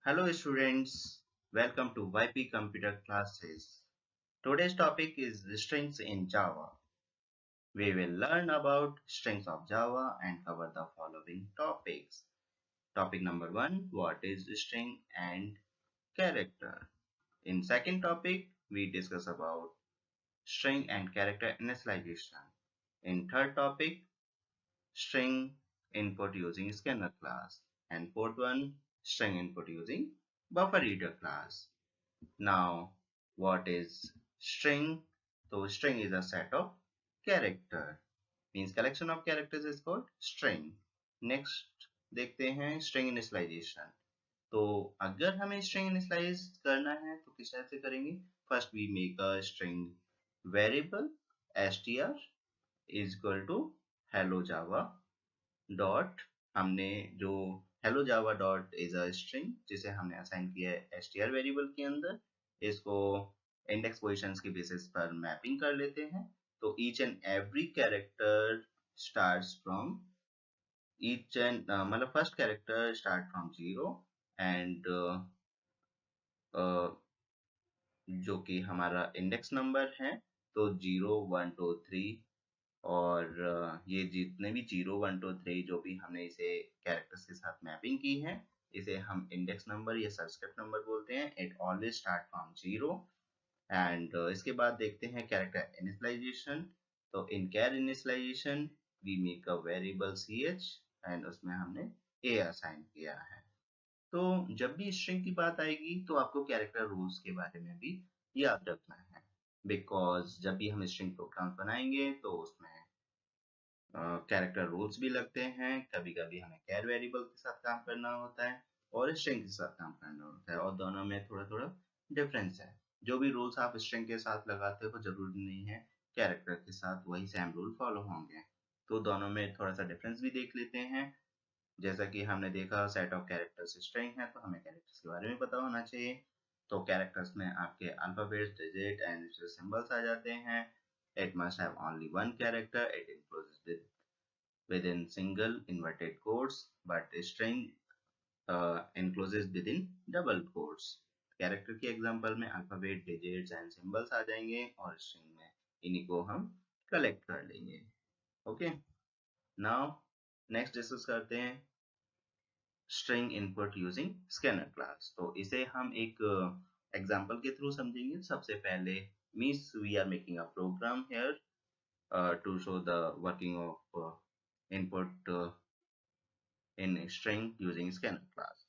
Hello students, welcome to YP Computer Classes. Today's topic is strings in Java. We will learn about strings of Java and cover the following topics. Topic number 1, what is string and character? In second topic, we discuss about string and character initialization. In third topic, string input using scanner class. And fourth one, string input using BufferedReader class. Now, what is string? So, string is a set of character. Means collection of characters is called string. Next देखते हैं string initialization. तो अगर हमें string initialize करना है तो किस तरह से करेंगे? First we make a string variable str is equal to hello java dot हमने जो hello java dot is a string जिसे हमने असाइन किया है str वेरिएबल के अंदर इसको इंडेक्स पोजीशंस के बेसिस पर मैपिंग कर लेते हैं तो each and every character starts from each and मतलब first character start from 0 and जो कि हमारा इंडेक्स नंबर है तो 0 1 2 3 और ये जितने भी 0 1 2 3 जो भी हमने इसे कैरेक्टर्स के साथ मैपिंग की है इसे हम इंडेक्स नंबर या सबस्क्रिप्ट नंबर बोलते हैं it always start from 0 and इसके बाद देखते हैं कैरेक्टर इनिशियलाइजेशन तो in char initialization we make a variable ch and उसमें हमने a असाइन किया है तो जब भी स्ट्रिंग की बात आएगी तो आपको कैरेक्टर रूल्स के बारे में भी याद रखना है बिकॉज जब भी हम स्ट्रिंग प्रोग्राम बनाएंगे तो उसमें कैरेक्टर रूल्स भी लगते हैं कभी कभी हमें कैर वेरिएबल के साथ काम करना होता है और स्ट्रिंग के साथ काम करना होता है और दोनों में थोड़ा थोड़ा डिफरेंस है जो भी रूल्स आप स्ट्रिंग के साथ लगाते हो जरूरी नहीं है कैरेक्टर के साथ वही सेम रूल फॉलो होंगे तो दोनों में थोड़ा सा डिफरेंस भी देख लेते हैं जैसा कि हमने देखा सेट ऑफ कैरेक्टर्स स्ट्रिंग है तो हमें कैरेक्टर्स के बारे में पता होना चाहिए तो कैरेक्टर्स में आपके अल्फाबेट्स डिजिट एंड सिंबल्स आ जाते हैं it must have only one character it includes within single inverted quotes but string encloses within double quotes character के एग्जांपल में अल्फाबेट डिजिट्स एंड सिंबल्स आ जाएंगे और स्ट्रिंग में इन्हीं को हम कलेक्ट कर लेंगे ओके नाउ नेक्स्ट डिस्कस करते हैं string input using scanner class तो इसे हम एक एग्जांपल के थ्रू समझेंगे सबसे पहले means we are making a program here to show the working of input in string using scanner class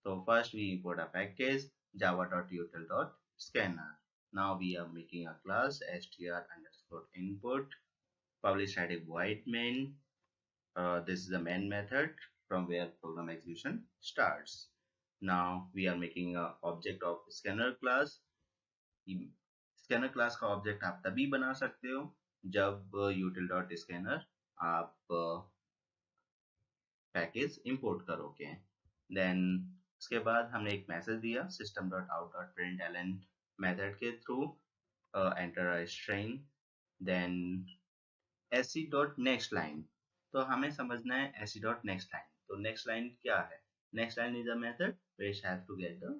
so first we import a package java.util.scanner now we are making a class str underscore input public static void main this is the main method from where program execution starts. Now we are making a object of scanner class. Scanner class का object आप तभी बना सकते हो जब util.scanner आप package import करोगे then उसके बाद हमने एक मैसेज दिया system.out.println मेथड के through enter a string then sc.nextLine तो हमें समझना है sc.nextLine तो नेक्स्ट लाइन क्या है next line is a method which has to get the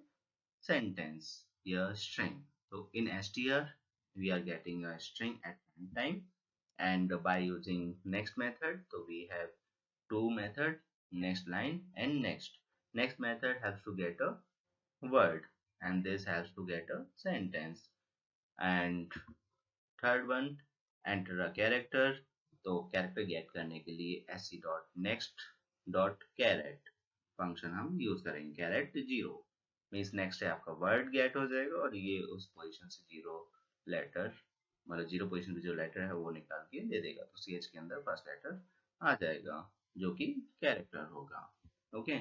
sentence या string so in str we are getting a string at runtime and by using next method so we have two method next line and next method has to get a word and this has to get a sentence and third one enter a character तो character gate करने के लिए sc.next.charAt function हम use करेंगे charAt 0 means next है आपका word gate हो जाएगा और ये उस पोजीशन से 0 लेटर मतलब 0 पोजीशन पे जो लेटर है वो निकाल के दे देगा तो ch के अंदर फर्स्ट लेटर आ जाएगा जो कि कैरेक्टर होगा ओके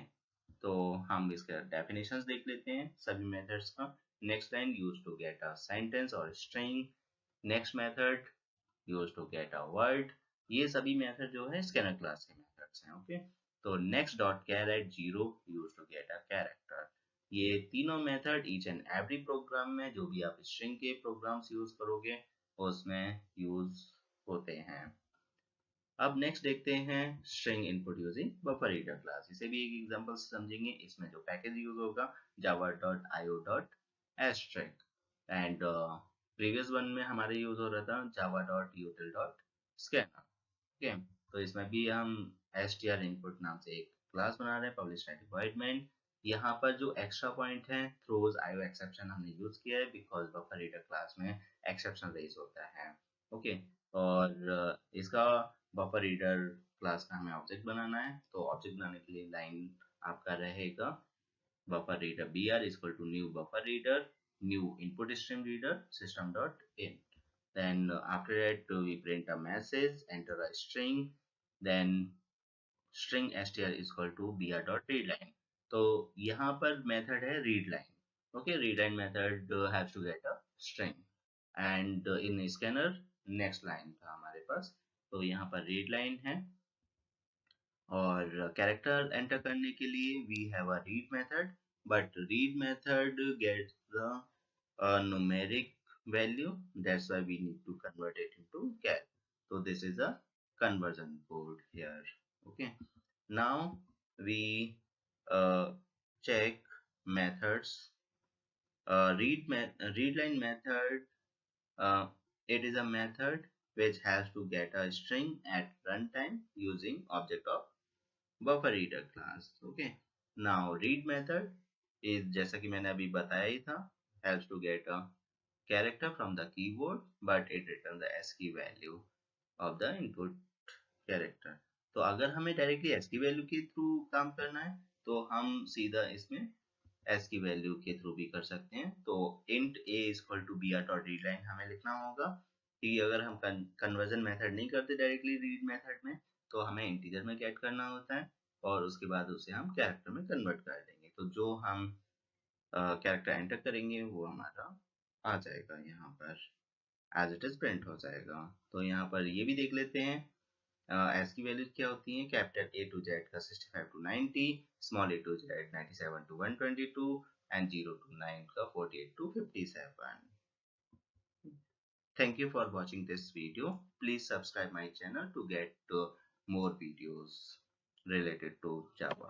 तो हम इसका डेफिनेशंस देख लेते हैं सभी मेथड्स का next line use to get a sentence और string next method use to get a word ये सभी मेथड जो है स्कैनर क्लास के मेथड्स हैं ओके तो next dot charAt 0 use to get a character ये तीनों method each and every program में जो भी आप स्ट्रिंग के प्रोग्राम्स यूज करोगे उसमें यूज होते हैं अब नेक्स्ट देखते हैं string input using buffer reader class. इसे भी एक एग्जांपल से समझेंगे। इसमें जो पैकेज यूज होगा java.io.asterisk एंड प्रीवियस वन में हमारे यूज हो रहा था java.util.scanner। ओके, तो इसमें भी हम str input नाम से एक क्लास बना रहे हैं, पब्लिश स्टैटिक वॉइड मेन। यहाँ पर जो एक्स्ट्रा पॉइंट है थ्रोज आईओ एक्सेप्शन हमने यूज किया है बिकॉज बफर रीडर क्लास में एक्सेप्शन रेज होता है। ओके, और इसका बफर रीडर क्लास का हमें ऑब्जेक्ट बनाना है। तो ऑब्जेक्ट बनाने के लिए लाइन आपका रहेगा buffer reader br equal to new buffer reader new input stream reader system dot in। Then after that we print a message, enter a string, then string str is equal to br dot readline। तो यहाँ पर method है readline। okay, readline method has to get a string and in scanner next line था हमारे पास। तो यहाँ पर readline है और कैरेक्टर एंटर करने के लिए we have a read method, but read method gets the numeric value, that's why we need to convert it into char। so this is a conversion code here। okay, now we check methods। readline method, uh, it is a method which has to get a string at runtime using object of buffer reader class। okay, now read method is जैसा कि मैंने अभी बताया ही था has to get a character from the keyboard but it returns the ascii value of the input character। तो अगर हमें directly ascii value के थ्रू काम करना है तो हम सीधा इसमें ascii वैल्यू के थ्रू भी कर सकते हैं। तो int a equal to br dot readline हमें लिखना होगा कि अगर हम कन्वर्जन मेथड नहीं करते डायरेक्टली रीड मेथड में तो हमें इंटीजर में गेट करना होता है और उसके बाद उसे हम कैरेक्टर में कन्वर्ट कर देंगे। तो जो हम कैरेक्टर एंटर करेंगे वो हमारा आ जाएगा यहाँ पर एज इट इज प्रिंट हो जाएगा। तो यहाँ पर ये भी देख लेते हैं एस की वैल्यूज क्या होती हैं। कैपिटल ए टू जेड का 65 to 90, small A to Z 97 to 122 and 0 to 9 का 48 to 57। Thank you for watching this video. Please subscribe my channel to get more videos related to Java।